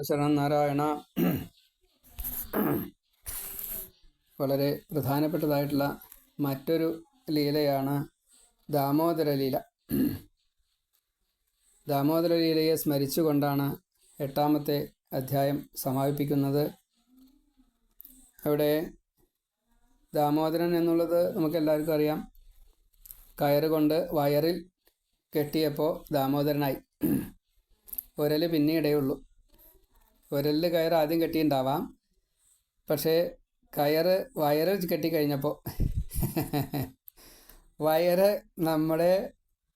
ശരണം നാരായണ. വളരെ പ്രധാനപ്പെട്ടതായിട്ടുള്ള മറ്റൊരു ലീലയാണ് ദാമോദര ലീല. ദാമോദര ലീലയെ സ്മരിച്ചുകൊണ്ടാണ് 8ാമത്തെ അധ്യായം സമാപിപ്പിക്കുന്നത്. അവിടെ ദാമോദരൻ എന്നുള്ളത് നമുക്കെല്ലാവർക്കും അറിയാം. കയറുകൊണ്ട് വയറിൽ കെട്ടിയപ്പോൾ ദാമോദരനായി. ഉരൽ പിന്നീടേയുള്ളൂ. ഉരലിൽ കയർ ആദ്യം കെട്ടിയിട്ടുണ്ടാവാം, പക്ഷേ കയറ് വയറിൽ കെട്ടിക്കഴിഞ്ഞപ്പോൾ വയറ് നമ്മുടെ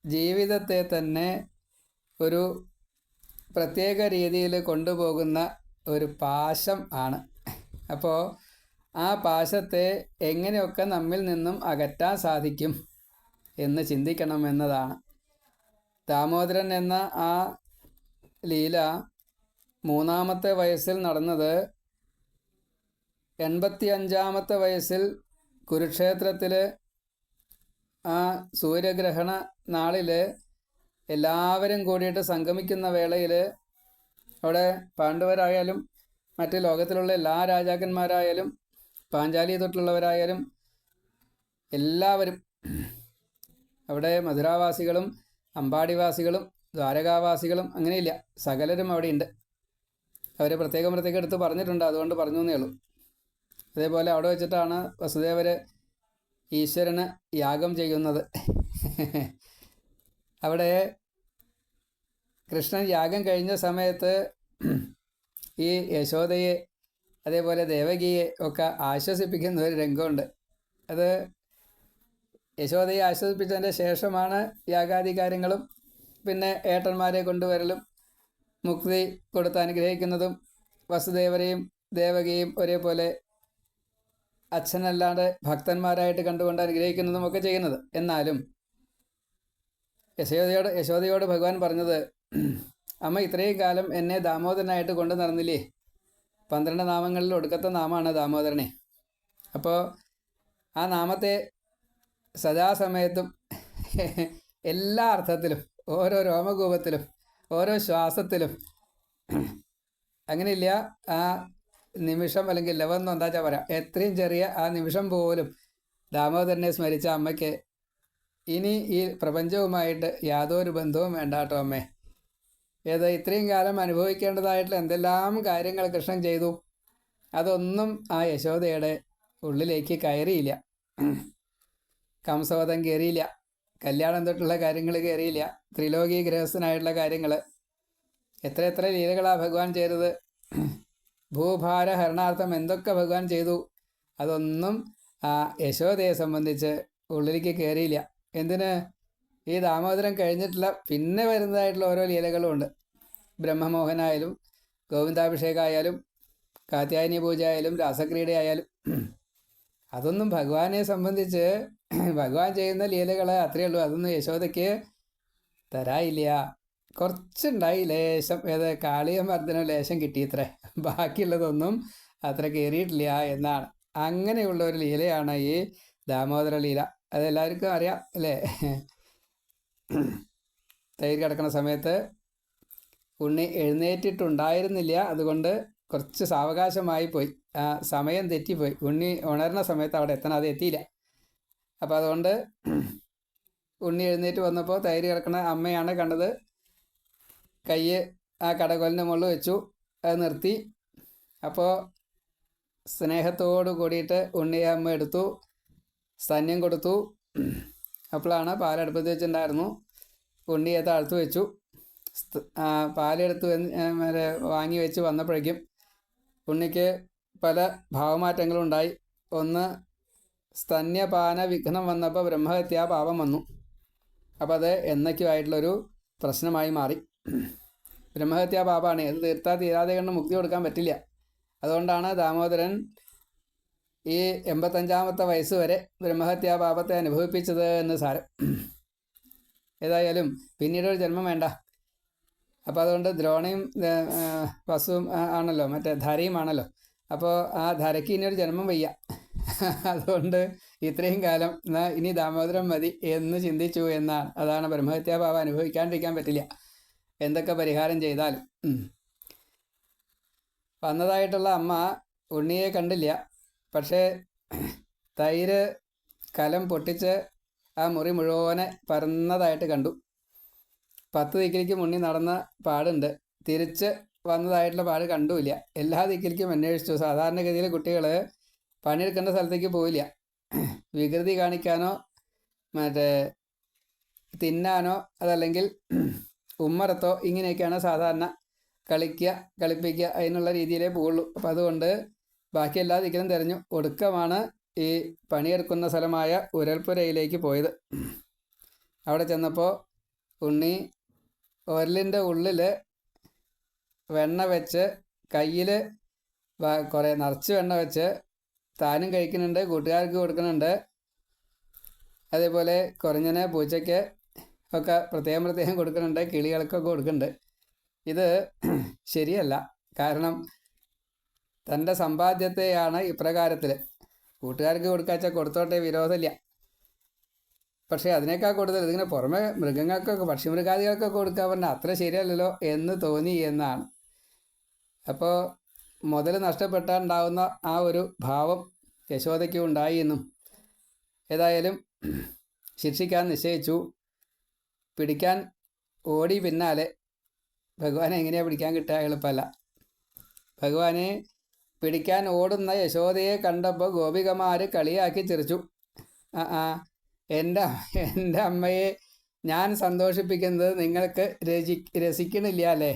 ജീവിതത്തെ തന്നെ ഒരു പ്രത്യേക രീതിയിൽ കൊണ്ടുപോകുന്ന ഒരു പാശം ആണ്. അപ്പോൾ ആ പാശത്തെ എങ്ങനെയൊക്കെ നമ്മിൽ നിന്നും അകറ്റാൻ സാധിക്കും എന്ന് ചിന്തിക്കണമെന്നതാണ്. ദാമോദരൻ എന്ന ആ ലീല 3ാമത്തെ വയസ്സിൽ നടന്നത്. 85ാമത്തെ വയസ്സിൽ കുരുക്ഷേത്രത്തിൽ ആ സൂര്യഗ്രഹണ നാളിൽ എല്ലാവരും കൂടിയിട്ട് സംഗമിക്കുന്ന വേളയിൽ അവിടെ പാണ്ഡവരായാലും മറ്റ് ലോകത്തിലുള്ള എല്ലാ രാജാക്കന്മാരായാലും പാഞ്ചാലി തൊട്ടുള്ളവരായാലും എല്ലാവരും, അവിടെ മധുരാവാസികളും അമ്പാടിവാസികളും ദ്വാരകാവാസികളും അങ്ങനെയില്ല, സകലരും അവിടെയുണ്ട്. അവർ പ്രത്യേകം എടുത്ത് പറഞ്ഞിട്ടുണ്ട്, അതുകൊണ്ട് പറഞ്ഞു എന്നേ ഉള്ളൂ. അതേപോലെ അവിടെ വെച്ചിട്ടാണ് വസുദേവർ ഈശ്വരന് യാഗം ചെയ്യുന്നത്. അവിടെ കൃഷ്ണൻ യാഗം കഴിഞ്ഞ സമയത്ത് ഈ യശോദയെ അതേപോലെ ദേവകിയെ ഒക്കെ ആശ്വസിപ്പിക്കുന്ന ഒരു രംഗമുണ്ട്. അത് യശോദയെ ആശ്വസിപ്പിച്ചതിൻ്റെ ശേഷമാണ് യാഗാധികാരങ്ങളും പിന്നെ ഏട്ടന്മാരെ കൊണ്ടുവരലും മുക്തി കൊടുത്ത് അനുഗ്രഹിക്കുന്നതും വസുദേവരെയും ദേവകിയും ഒരേപോലെ അച്ഛനല്ലാണ്ട് ഭക്തന്മാരായിട്ട് കണ്ടുകൊണ്ട് അനുഗ്രഹിക്കുന്നതും ഒക്കെ ചെയ്യുന്നത്. എന്നാലും യശോദയോട് ഭഗവാൻ പറഞ്ഞത്, അമ്മ ഇത്രയും കാലം എന്നെ ദാമോദരനായിട്ട് കൊണ്ടു നടന്നില്ലേ? 12 നാമങ്ങളിൽ ഒടുക്കത്തെ നാമമാണ് ദാമോദരനെ. അപ്പോൾ ആ നാമത്തെ സദാസമയത്തും എല്ലാ അർത്ഥത്തിലും, ഓരോ രോമകൂപത്തിലും, ഓരോ ശ്വാസത്തിലും, അങ്ങനെയില്ല ആ നിമിഷം അല്ലെങ്കിൽ ലവെന്നോ എന്താച്ചാ പറയാം, എത്രയും ചെറിയ ആ നിമിഷം പോലും ദാമോദരനെ സ്മരിച്ച അമ്മയ്ക്ക് ഇനി ഈ പ്രപഞ്ചവുമായിട്ട് യാതൊരു ബന്ധവും വേണ്ട കേട്ടോ അമ്മേ. ഇത്രയും കാലം അനുഭവിക്കേണ്ടതായിട്ടുള്ള എന്തെല്ലാം കാര്യങ്ങൾ കൃഷ്ണൻ ചെയ്തു, അതൊന്നും ആ യശോദയുടെ ഉള്ളിലേക്ക് കയറിയില്ല. കംസവധം കയറിയില്ല, കല്യാണം തൊട്ടുള്ള കാര്യങ്ങൾ കയറിയില്ല, ത്രിലോകി ഗൃഹസ്ഥനായിട്ടുള്ള കാര്യങ്ങൾ, എത്ര ലീലകളാണ് ഭഗവാൻ ചെയ്തത്. ഭൂഭാര ഹരണാർത്ഥം എന്തൊക്കെ ഭഗവാൻ ചെയ്തു, അതൊന്നും ആ യശോദയെ സംബന്ധിച്ച് ഉള്ളിലേക്ക് കയറിയില്ല. എന്തിന്? ഈ ദാമോദരൻ കഴിഞ്ഞിട്ടുള്ള പിന്നെ വരുന്നതായിട്ടുള്ള ഓരോ ലീലകളും ഉണ്ട്. ബ്രഹ്മമോഹനായാലും ഗോവിന്ദാഭിഷേകമായാലും കാത്യായനി പൂജ ആയാലും രാസക്രീഡയായാലും അതൊന്നും ഭഗവാനെ സംബന്ധിച്ച് ഭഗവാൻ ചെയ്യുന്ന ലീലകൾ അത്രയേ ഉള്ളൂ. അതൊന്നും യശോദയ്ക്ക് തരായില്ല. കുറച്ചുണ്ടായി ലേശം, കാളിയമർദ്ദനം ലേശം കിട്ടിയത്രേ, ബാക്കിയുള്ളതൊന്നും അത്ര കയറിയിട്ടില്ല എന്നാണ്. അങ്ങനെയുള്ള ഒരു ലീലയാണ് ഈ ദാമോദര ലീല. അതെല്ലാവർക്കും അറിയാം അല്ലേ? തൈര് കിടക്കുന്ന സമയത്ത് ഉണ്ണി എഴുന്നേറ്റിട്ടുണ്ടായിരുന്നില്ല, അതുകൊണ്ട് കുറച്ച് സാവകാശമായി പോയി, സമയം തെറ്റിപ്പോയി. ഉണ്ണി ഉണരുന്ന സമയത്ത് അവിടെ എത്തണം, അത് എത്തിയില്ല. അപ്പോൾ അതുകൊണ്ട് ഉണ്ണി എഴുന്നേറ്റ് വന്നപ്പോൾ തൈര് കിടക്കുന്ന അമ്മയാണ് കണ്ടത്. കൈ ആ കടകോലിൻ്റെ മുകളിൽ വെച്ചു, അത് നിർത്തി. അപ്പോൾ സ്നേഹത്തോട് കൂടിയിട്ട് ഉണ്ണിയെ അമ്മ എടുത്തു, സ്തന്യം കൊടുത്തു. അപ്പോഴാണ് പാലെടുപ്പത്ത് വെച്ചിട്ടുണ്ടായിരുന്നു. ഉണ്ണിയെ താഴ്ത്തു വെച്ചു. പാലെടുത്ത് വാങ്ങി വെച്ച് വന്നപ്പോഴേക്കും ഉണ്ണിക്ക് പല ഭാവമാറ്റങ്ങളുണ്ടായി. ഒന്ന്, സ്തന്യപാന വിഘ്നം വന്നപ്പോൾ ബ്രഹ്മഹത്യാ പാപം വന്നു. അപ്പോൾ അത് എന്നയ്ക്കുമായിട്ടുള്ളൊരു പ്രശ്നമായി മാറി. ബ്രഹ്മഹത്യാ പാപമാണ്, അത് തീരാതെ കൊണ്ട് മുക്തി കൊടുക്കാൻ പറ്റില്ല. അതുകൊണ്ടാണ് ദാമോദരൻ ഈ 85ാമത്തെ വയസ്സ് വരെ ബ്രഹ്മഹത്യാ പാപത്തെ അനുഭവിപ്പിച്ചത് എന്ന് സാരം. ഏതായാലും പിന്നീടൊരു ജന്മം വേണ്ട. അപ്പോൾ അതുകൊണ്ട് ദ്രോണയും വസുവും ആണല്ലോ, മറ്റേ ധരയുമാണല്ലോ. അപ്പോൾ ആ ധരയ്ക്ക് ഇനിയൊരു ജന്മം വയ്യ. അതുകൊണ്ട് ഇത്രയും കാലം ഇനി ദാമോദരൻ മതി എന്ന് ചിന്തിച്ചു എന്നാണ്. അതാണ് ബ്രഹ്മഹത്യാ പാപം അനുഭവിക്കാണ്ടിരിക്കാൻ പറ്റില്ല, എന്തൊക്കെ പരിഹാരം ചെയ്താലും. വന്നതായിട്ടുള്ള അമ്മ ഉണ്ണിയെ കണ്ടില്ല. പക്ഷേ തൈര് കലം പൊട്ടിച്ച് ആ മുറി മുഴുവനെ പരന്നതായിട്ട് കണ്ടു. 10 ദിക്കിലേക്കും ഉണ്ണി നടന്ന പാടുണ്ട്, തിരിച്ച് വന്നതായിട്ടുള്ള പാട് കണ്ടുമില്ല. എല്ലാ ദിക്കിലേക്കും അന്വേഷിച്ചു. സാധാരണഗതിയിൽ കുട്ടികൾ പണിയെടുക്കേണ്ട സ്ഥലത്തേക്ക് പോവില്ല. വികൃതി കാണിക്കാനോ മറ്റേ തിന്നാനോ അതല്ലെങ്കിൽ ഉമ്മറത്തോ ഇങ്ങനെയൊക്കെയാണ് സാധാരണ കളിപ്പിക്കുക അതിനുള്ള രീതിയിലേ പോവുള്ളൂ. അപ്പം അതുകൊണ്ട് ബാക്കി എല്ലാ ദിക്കിലും തിരഞ്ഞു. ഒടുക്കമാണ് ഈ പണിയെടുക്കുന്ന സ്ഥലമായ ഉരൽപ്പുരയിലേക്ക് പോയത്. അവിടെ ചെന്നപ്പോൾ ഉണ്ണി ഉരലിൻ്റെ ഉള്ളിൽ വെണ്ണ വെച്ച് കയ്യിൽ കുറേ നിറച്ച് വെണ്ണ വെച്ച് താനും കഴിക്കുന്നുണ്ട്, കൂട്ടുകാർക്ക് കൊടുക്കുന്നുണ്ട്. അതേപോലെ കുരങ്ങനെ പൂച്ചയ്ക്ക് ഒക്കെ പ്രത്യേകം കൊടുക്കുന്നുണ്ട്, കിളികൾക്കൊക്കെ കൊടുക്കുന്നുണ്ട്. ഇത് ശരിയല്ല. കാരണം തൻ്റെ സമ്പാദ്യത്തെയാണ് ഇപ്രകാരത്തിൽ കൂട്ടുകാർക്ക് കൊടുക്കാച്ചാൽ കൊടുത്തോട്ടെ, വിരോധമില്ല. പക്ഷേ അതിനേക്കാൾ കൂടുതൽ ഇതിങ്ങനെ പുറമെ മൃഗങ്ങൾക്കൊക്കെ പക്ഷിമൃഗാദികൾക്കൊക്കെ കൊടുക്കാൻ പറഞ്ഞാൽ അത്ര ശരിയല്ലല്ലോ എന്ന് തോന്നി എന്നാണ്. അപ്പോൾ മുതൽ നഷ്ടപ്പെട്ടാണ്ടാവുന്ന ആ ഒരു ഭാവം യശോദയ്ക്കും ഉണ്ടായി എന്നും. ഏതായാലും ശിക്ഷിക്കാൻ നിശ്ചയിച്ചു. പിടിക്കാൻ ഓടി പിന്നാലെ. ഭഗവാനെ എങ്ങനെയാണ് പിടിക്കാൻ കിട്ടുക? എളുപ്പമല്ല. ഭഗവാനെ പിടിക്കാൻ ഓടുന്ന യശോദയെ കണ്ടപ്പോൾ ഗോപികമാർ കളിയാക്കി ചിരിച്ചു. എൻ്റെ അമ്മയെ ഞാൻ സന്തോഷിപ്പിക്കുന്നത് നിങ്ങൾക്ക് രസിക്കണില്ല അല്ലേ?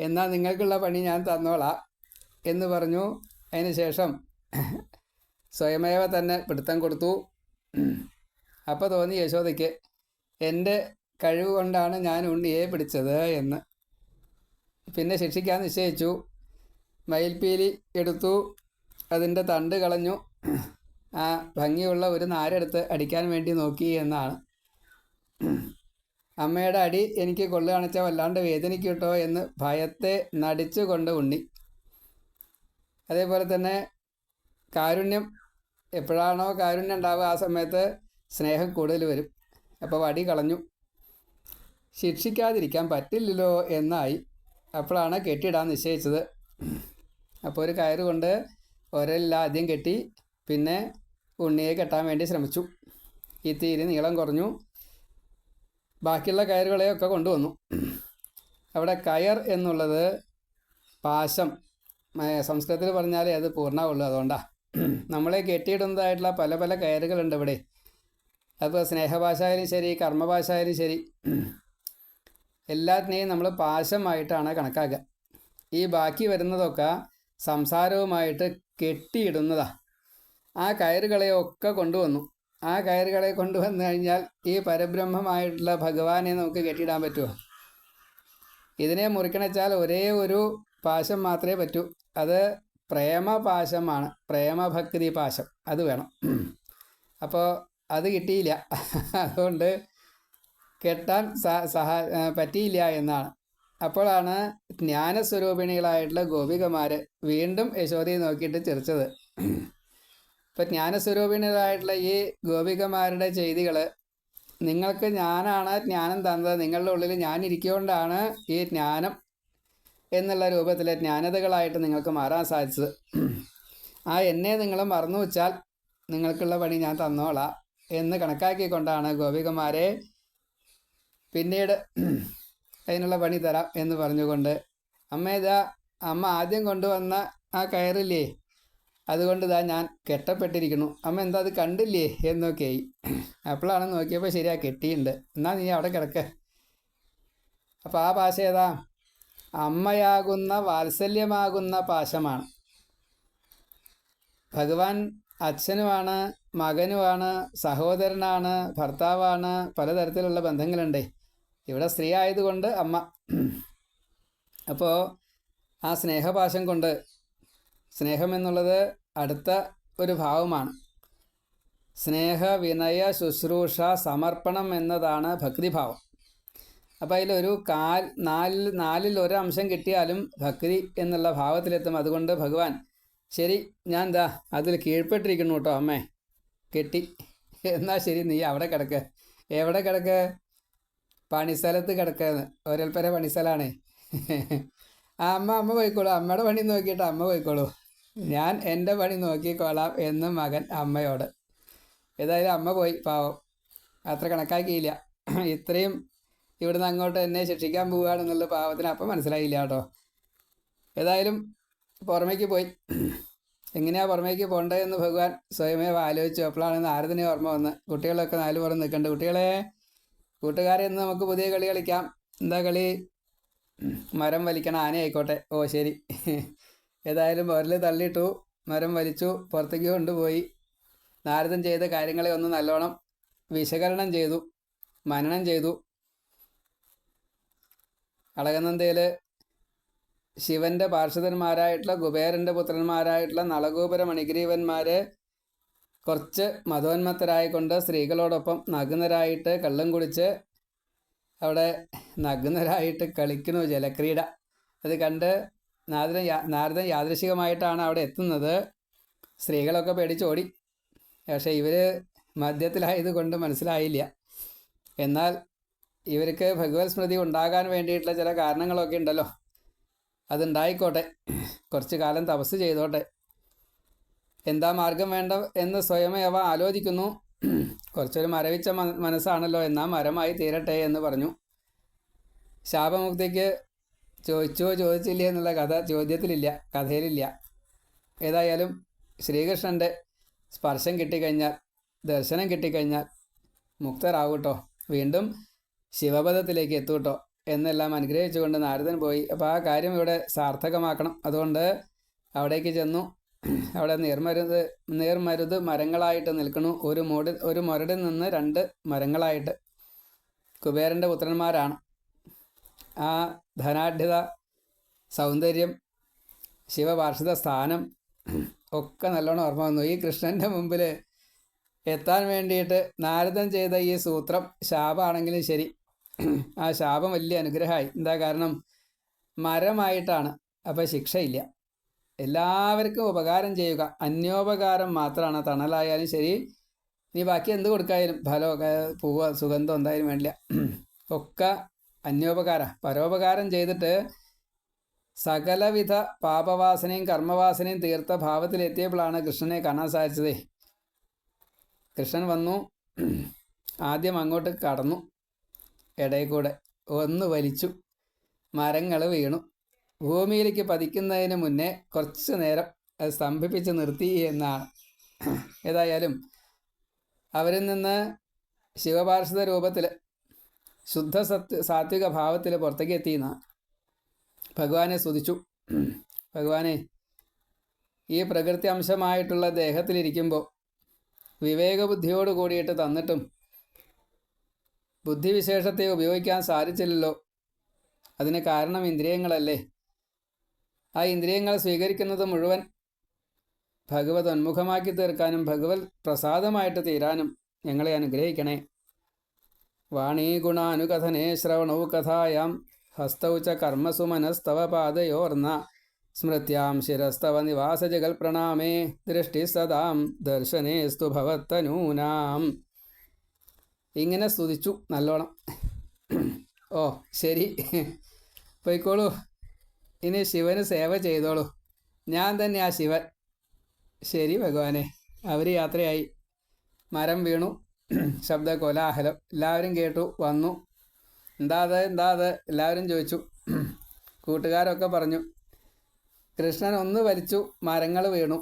എന്നാൽ നിങ്ങൾക്കുള്ള പണി ഞാൻ തന്നോളാം എന്ന് പറഞ്ഞു. അതിന് ശേഷം സ്വയമേവ തന്നെ പിടുത്തം കൊടുത്തു. അപ്പോൾ തോന്നി യശോദയ്ക്ക് എൻ്റെ കഴിവ് കൊണ്ടാണ് ഞാൻ ഉണ്ണിയെ പിടിച്ചത് എന്ന്. പിന്നെ ശിക്ഷിക്കാൻ നിശ്ചയിച്ചു. മയിൽപ്പീലി എടുത്തു, അതിൻ്റെ തണ്ട് കളഞ്ഞു. ആ ഭംഗിയുള്ള ഒരു നാരെടുത്ത് അടിക്കാൻ വേണ്ടി നോക്കി എന്നാണ്. അമ്മയുടെ അടി എനിക്ക് കൊള്ളു കാണിച്ചാൽ വല്ലാണ്ട് വേദനിക്കും കേട്ടോ എന്ന് ഭയത്തെ നടിച്ചു കൊണ്ട് ഉണ്ണി. അതേപോലെ തന്നെ കാരുണ്യം, എപ്പോഴാണോ കാരുണ്യം ഉണ്ടാവുക ആ സമയത്ത് സ്നേഹം കൂടുതൽ വരും. അപ്പോൾ വടി കളഞ്ഞു. ശിക്ഷിക്കാതിരിക്കാൻ പറ്റില്ലല്ലോ എന്നായി. അപ്പോഴാണ് കെട്ടിയിടാൻ നിശ്ചയിച്ചത്. അപ്പോൾ ഒരു കയറ് കൊണ്ട് ഒരെല്ലാം ആദ്യം കെട്ടി, പിന്നെ ഉണ്ണിയെ കെട്ടാൻ വേണ്ടി ശ്രമിച്ചു. ഈ തീര് നീളം കുറഞ്ഞു. ബാക്കിയുള്ള കയറുകളെയൊക്കെ കൊണ്ടുവന്നു. അവിടെ കയർ എന്നുള്ളത് പാശം, സംസ്കൃതത്തിൽ പറഞ്ഞാലേ അത് പൂർണ്ണമുള്ളൂ. അതുകൊണ്ടാണ് നമ്മളെ കെട്ടിയിടുന്നതായിട്ടുള്ള പല പല കയറുകളുണ്ട് ഇവിടെ. അപ്പോൾ സ്നേഹഭാഷ ആയാലും ശരി, കർമ്മഭാഷ ആയാലും ശരി, എല്ലാത്തിനെയും നമ്മൾ പാശമായിട്ടാണ് കണക്കാക്കുക. ഈ ബാക്കി വരുന്നതൊക്കെ സംസാരവുമായിട്ട് കെട്ടിയിടുന്നതാണ്. ആ കയറുകളെയൊക്കെ കൊണ്ടുവന്നു. ആ കയറുകളെ കൊണ്ടുവന്നു കഴിഞ്ഞാൽ ഈ പരബ്രഹ്മമായിട്ടുള്ള ഭഗവാനെ നമുക്ക് കെട്ടിയിടാൻ പറ്റുമോ? ഇതിനെ മുറിക്കണച്ചാൽ ഒരേ ഒരു പാശം മാത്രമേ പറ്റൂ. അത് പ്രേമപാശമാണ്, പ്രേമഭക്തി പാശം. അത് വേണം. അപ്പോൾ അത് കിട്ടിയില്ല. അതുകൊണ്ട് കെട്ടാൻ പറ്റിയില്ല എന്നാണ്. അപ്പോഴാണ് ജ്ഞാനസ്വരൂപിണികളായിട്ടുള്ള ഗോപികമാർ വീണ്ടും യശോദയെ നോക്കിയിട്ട് ചിരിച്ചത്. ഇപ്പം ജ്ഞാനസ്വരൂപിണികളായിട്ടുള്ള ഈ ഗോപികമാരുടെ ചെയ്തികൾ, നിങ്ങൾക്ക് ഞാനാണ് ജ്ഞാനം തന്നത്, നിങ്ങളുടെ ഉള്ളിൽ ഞാനിരിക്കൊണ്ടാണ് ഈ ജ്ഞാനം എന്നുള്ള രൂപത്തിൽ ജ്ഞാനതകളായിട്ട് നിങ്ങൾക്ക് മാറാൻ സാധിച്ചത്. ആ എന്നെ നിങ്ങൾ മറന്നു വെച്ചാൽ നിങ്ങൾക്കുള്ള പണി ഞാൻ തന്നോളാം എന്ന് കണക്കാക്കിക്കൊണ്ടാണ് ഗോപികമാരെ പിന്നീട് അതിനുള്ള പണി തരാം എന്ന് പറഞ്ഞുകൊണ്ട്, അമ്മ ഇതാ, അമ്മ ആദ്യം കൊണ്ടുവന്ന ആ കയറില്ലേ, അതുകൊണ്ട് ഇതാ ഞാൻ കെട്ടപ്പെട്ടിരിക്കുന്നു, അമ്മ എന്താ അത് കണ്ടില്ലേ എന്നൊക്കെയായി. അപ്പോഴാണ് നോക്കിയപ്പോൾ ശരിയാ, കെട്ടിയിട്ടുണ്ട്, എന്നാൽ നീ അവിടെ കിടക്ക. അപ്പോൾ ആ പാശ ഏതാ? അമ്മയാകുന്ന വാത്സല്യമാകുന്ന പാശമാണ്. ഭഗവാൻ അച്ഛനുമാണ്, മകനുമാണ്, സഹോദരനാണ്, ഭർത്താവാണ്, പലതരത്തിലുള്ള ബന്ധങ്ങളുണ്ട്. ഇവിടെ സ്ത്രീ ആയതുകൊണ്ട് അമ്മ. അപ്പോൾ ആ സ്നേഹപാശം കൊണ്ട്, സ്നേഹം എന്നുള്ളത് അടുത്ത ഒരു ഭാവമാണ്. സ്നേഹ, വിനയ, ശുശ്രൂഷ, സമർപ്പണം എന്നതാണ് ഭക്തിഭാവം. അപ്പോൾ അതിലൊരു നാലിൽ ഒരംശം കിട്ടിയാലും ഭക്തി എന്നുള്ള ഭാവത്തിലെത്തും. അതുകൊണ്ട് ഭഗവാൻ, ശരി ഞാൻ എന്താ അതിൽ കീഴ്പ്പെട്ടിരിക്കുന്നു കേട്ടോ അമ്മേ, കെട്ടി, എന്നാൽ ശരി നീ അവിടെ കിടക്ക്. എവിടെ കിടക്ക്? പണിസ്ഥലത്ത് കിടക്കുന്നത്. ഒരൽപ്പര പണിസ്ഥലമാണേ. ആ അമ്മ പോയിക്കോളൂ, അമ്മയുടെ പണി നോക്കിയിട്ട് അമ്മ പോയിക്കോളൂ, ഞാൻ എൻ്റെ പണി നോക്കിക്കോളാം എന്ന് മകൻ അമ്മയോട്. ഏതായാലും അമ്മ പോയി, പാവം അത്ര കണക്കാക്കിയില്ല. ഇത്രയും ഇവിടുന്ന് അങ്ങോട്ട് എന്നെ ശിക്ഷിക്കാൻ പോവുകയാണെന്നുള്ള പാവത്തിന് അപ്പം മനസ്സിലായില്ല കേട്ടോ. ഏതായാലും പുറമേക്ക് പോയി. എങ്ങനെയാണ് പുറമേക്ക് പോകേണ്ടതെന്ന് ഭഗവാൻ സ്വയമേ ആലോചിച്ചു. അപ്പോഴാണ് നാരദനെ ഓർമ്മ വന്ന്. കുട്ടികളൊക്കെ നാല് പുറം നിൽക്കണ്ട്. കുട്ടികളെ, കൂട്ടുകാരെ, ഇന്ന് നമുക്ക് പുതിയ കളി കളിക്കാം. എന്താ കളി? മരം വലിക്കണം. ആന ആയിക്കോട്ടെ. ഓ ശരി. ഏതായാലും ഒരൽ തള്ളിയിട്ടു, മരം വലിച്ചു, പുറത്തേക്ക് കൊണ്ടുപോയി. നാരദൻ ചെയ്ത കാര്യങ്ങളെ ഒന്ന് നല്ലോണം വിശകലനം ചെയ്തു, മനനം ചെയ്തു. അളകനന്ദയിൽ ശിവൻ്റെ പാർഷദന്മാരായിട്ടുള്ള കുബേരൻ്റെ പുത്രന്മാരായിട്ടുള്ള നളഗോപുര മണിഗ്രീവന്മാർ കുറച്ച് മതോന്മത്തരായിക്കൊണ്ട് സ്ത്രീകളോടൊപ്പം നഗ്നരായിട്ട് കള്ളും കുടിച്ച് അവിടെ നഗ്നരായിട്ട് കളിക്കുന്നു ജലക്രീഡ. അത് കണ്ട് നാരദൻ യാദൃശികമായിട്ടാണ് അവിടെ എത്തുന്നത്. സ്ത്രീകളൊക്കെ പേടിച്ചോടി. പക്ഷേ ഇവർ മദ്യത്തിലായതുകൊണ്ട് മനസ്സിലായില്ല. എന്നാൽ ഇവർക്ക് ഭഗവത് സ്മൃതി ഉണ്ടാകാൻ വേണ്ടിയിട്ടുള്ള ചില കാരണങ്ങളൊക്കെ ഉണ്ടല്ലോ, അതുണ്ടായിക്കോട്ടെ, കുറച്ച് കാലം തപസ് ചെയ്തോട്ടെ. എന്താ മാർഗം വേണ്ട എന്ന് സ്വയമേ അവ ആലോചിക്കുന്നു. കുറച്ചൊരു മരവിച്ച മനസ്സാണല്ലോ, എന്നാൽ മരമായി തീരട്ടെ എന്ന് പറഞ്ഞു. ശാപമുക്തിക്ക് ചോദിച്ചില്ല എന്നുള്ള കഥ ചോദ്യത്തിലില്ല, കഥയിലില്ല. ഏതായാലും ശ്രീകൃഷ്ണൻ്റെ സ്പർശം കിട്ടിക്കഴിഞ്ഞാൽ, ദർശനം കിട്ടിക്കഴിഞ്ഞാൽ മുക്തരാകൂട്ടോ, വീണ്ടും ശിവപദത്തിലേക്ക് എത്തൂട്ടോ എന്നെല്ലാം അനുഗ്രഹിച്ചുകൊണ്ട് നാരദൻ പോയി. അപ്പോൾ ആ കാര്യം ഇവിടെ സാർത്ഥകമാക്കണം. അതുകൊണ്ട് അവിടേക്ക് ചെന്നു. അവിടെ നേർമരുത് മരങ്ങളായിട്ട് നിൽക്കണു. ഒരു മുരടിൽ നിന്ന് 2 മരങ്ങളായിട്ട്. കുബേരൻ്റെ പുത്രന്മാരാണ്. ആ ധനാഢ്യത, സൗന്ദര്യം, ശിവപാർഷിത സ്ഥാനം ഒക്കെ നല്ലോണം ഓർമ്മ വന്നു. ഈ കൃഷ്ണൻ്റെ മുമ്പിൽ എത്താൻ വേണ്ടിയിട്ട് നാരദൻ ചെയ്ത ഈ സൂത്രം ശാപമാണെങ്കിലും ശരി, ആ ശാപം വലിയ അനുഗ്രഹമായി. എന്താ കാരണം? മരമായിട്ടാണ്. അപ്പോൾ ശിക്ഷയില്ല. എല്ലാവർക്കും ഉപകാരം ചെയ്യുക, അന്യോപകാരം മാത്രമാണ്. തണലായാലും ശരി, നീ ബാക്കി എന്ത് കൊടുക്കായാലും, ഫലമൊക്കെ, പൂവ്, സുഗന്ധം എന്തായാലും വേണ്ടില്ല, ഒക്കെ അന്യോപകാര, പരോപകാരം ചെയ്തിട്ട് സകലവിധ പാപവാസനയും കർമ്മവാസനയും തീർത്ത ഭാവത്തിലെത്തിയപ്പോഴാണ് കൃഷ്ണനെ കാണാൻ സാധിച്ചത്. കൃഷ്ണൻ വന്നു, ആദ്യം അങ്ങോട്ട് കടന്നു, ഇടയിൽ കൂടെ ഒന്ന് വലിച്ചു, മരങ്ങൾ വീണു. ഭൂമിയിലേക്ക് പതിക്കുന്നതിന് മുന്നേ കുറച്ച് നേരം അത് സ്തംഭിപ്പിച്ച് നിർത്തി എന്നാണ്. ഏതായാലും അവരിൽ നിന്ന് ശിവപാർഷിത രൂപത്തിൽ ശുദ്ധ സാത്വിക ഭാവത്തിൽ പുറത്തേക്ക് എത്തിയെന്നാണ്. ഭഗവാനെ സ്തുതിച്ചു. ഭഗവാനെ, ഈ പ്രകൃതി അംശമായിട്ടുള്ള ദേഹത്തിലിരിക്കുമ്പോൾ വിവേകബുദ്ധിയോട് കൂടിയിട്ട് തന്നിട്ടും ബുദ്ധിവിശേഷത്തെ ഉപയോഗിക്കാൻ സാധിച്ചില്ലല്ലോ. അതിന് കാരണം ഇന്ദ്രിയങ്ങളല്ലേ. ആ ഇന്ദ്രിയങ്ങൾ സ്വീകരിക്കുന്നത് മുഴുവൻ ഭഗവത് ഉന്മുഖമാക്കി തീർക്കാനും ഭഗവത് പ്രസാദമായിട്ട് തീരാനും ഞങ്ങളെ അനുഗ്രഹിക്കണേ. വാണീ ഗുണാനുകഥനേ ശ്രവണൗ കഥായാം ഹസ്തൗ ച കർമ്മസു മനസ്തവ പാദയോർന്ന സ്മൃത്യാം ശിരസ്തവ നിവാസജഗൽ പ്രണാമേ ദൃഷ്ടി സദാം ദർശനേസ്തു ഭവത്തനൂനാം. ഇങ്ങനെ സ്തുതിച്ചു നല്ലോണം. ഓ ശരി, പോയിക്കോളൂ, ഇനി ശിവന് സേവ ചെയ്തോളൂ, ഞാൻ തന്നെ ആ ശിവൻ. ശരി ഭഗവാനെ. അവർ യാത്രയായി. മരം വീണു, ശബ്ദ കോലാഹലം, എല്ലാവരും കേട്ടു. വന്നു, എന്താ അത് എല്ലാവരും ചോദിച്ചു. കൂട്ടുകാരൊക്കെ പറഞ്ഞു. കൃഷ്ണൻ ഒന്ന് വലിച്ചു, മരങ്ങൾ വീണു.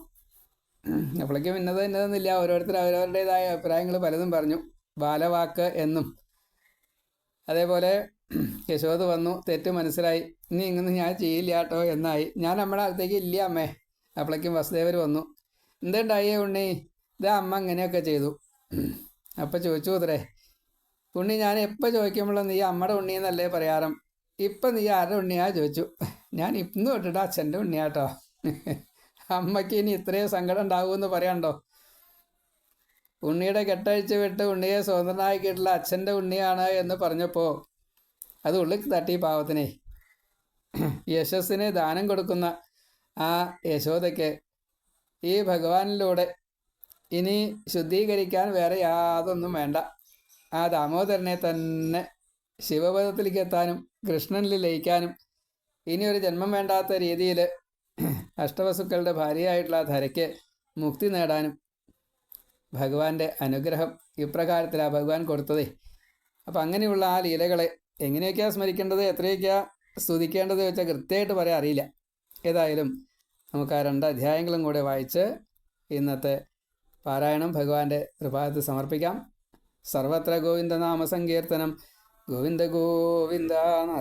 അപ്പോഴേക്കും ഇന്നതെന്നില്ല, ഓരോരുത്തർ അവരവരുടേതായ അഭിപ്രായങ്ങൾ പലതും പറഞ്ഞു. ബാലവാക്ക് എന്നും. അതേപോലെ യശോദ വന്നു, തെറ്റ് മനസ്സിലായി, ഇനി ഇങ്ങനെ ഞാൻ ചെയ്യില്ല കേട്ടോ എന്നായി. ഞാൻ നമ്മുടെ അടുത്തേക്ക് ഇല്ല അമ്മേ. അപ്പോഴേക്കും വസുദേവർ വന്നു. എന്തുണ്ടായേ ഉണ്ണി? ഇതാ അമ്മ ഇങ്ങനെയൊക്കെ ചെയ്തു. അപ്പം ചോദിച്ചു അത്രേ, ഉണ്ണി ഞാൻ എപ്പോൾ ചോദിക്കുമ്പോഴും നീ അമ്മയുടെ ഉണ്ണി എന്നല്ലേ പറയാറും, ഇപ്പം നീ ആരുടെ ഉണ്ണിയാ ചോദിച്ചു. ഞാൻ ഇന്ന് തൊട്ടിട്ട് അച്ഛൻ്റെ ഉണ്ണിയാട്ടോ. അമ്മയ്ക്ക് ഇനി ഇത്രയും സങ്കടം ഉണ്ടാകുമെന്ന് പറയാണ്ടോ. ഉണ്ണിയുടെ കെട്ടഴിച്ച് വിട്ട് ഉണ്ണിയെ സ്വതന്ത്രനാക്കിയിട്ടുള്ള അച്ഛൻ്റെ ഉണ്ണിയാണ് എന്ന് പറഞ്ഞപ്പോൾ അത് ഉള്ളിൽ തട്ടി പാവത്തിനെ. യശസ്സിന് ദാനം കൊടുക്കുന്ന ആ യശോദയ്ക്ക് ഈ ഭഗവാനിലൂടെ ഇനി ശുദ്ധീകരിക്കാൻ വേറെ യാതൊന്നും വേണ്ട. ആ ദാമോദരനെ തന്നെ ശിവപദത്തിലേക്ക് എത്താനും കൃഷ്ണനിൽ ലയിക്കാനും ഇനി ഒരു ജന്മം വേണ്ടാത്ത രീതിയിൽ അഷ്ടവസുക്കളുടെ ഭാര്യയായിട്ടുള്ള ആ ധരയ്ക്ക് മുക്തി നേടാനും ഭഗവാന്റെ അനുഗ്രഹം ഇപ്രകാരത്തിലാണ് ഭഗവാൻ കൊടുത്തതേ. അപ്പം അങ്ങനെയുള്ള ആ ലീലകളെ എങ്ങനെയൊക്കെയാണ് സ്മരിക്കേണ്ടത്, എത്രയൊക്കെയാണ് സ്തുതിക്കേണ്ടത് വെച്ചാൽ കൃത്യമായിട്ട് പറയാൻ അറിയില്ല. ഏതായാലും നമുക്ക് ആ 2 അധ്യായങ്ങളും കൂടെ വായിച്ച് ഇന്നത്തെ പാരായണം ഭഗവാന്റെ കൃപാദത്തിൽ സമർപ്പിക്കാം. സർവത്ര ഗോവിന്ദനാമ സങ്കീർത്തനം. ഗോവിന്ദ ഗോവിന്ദ.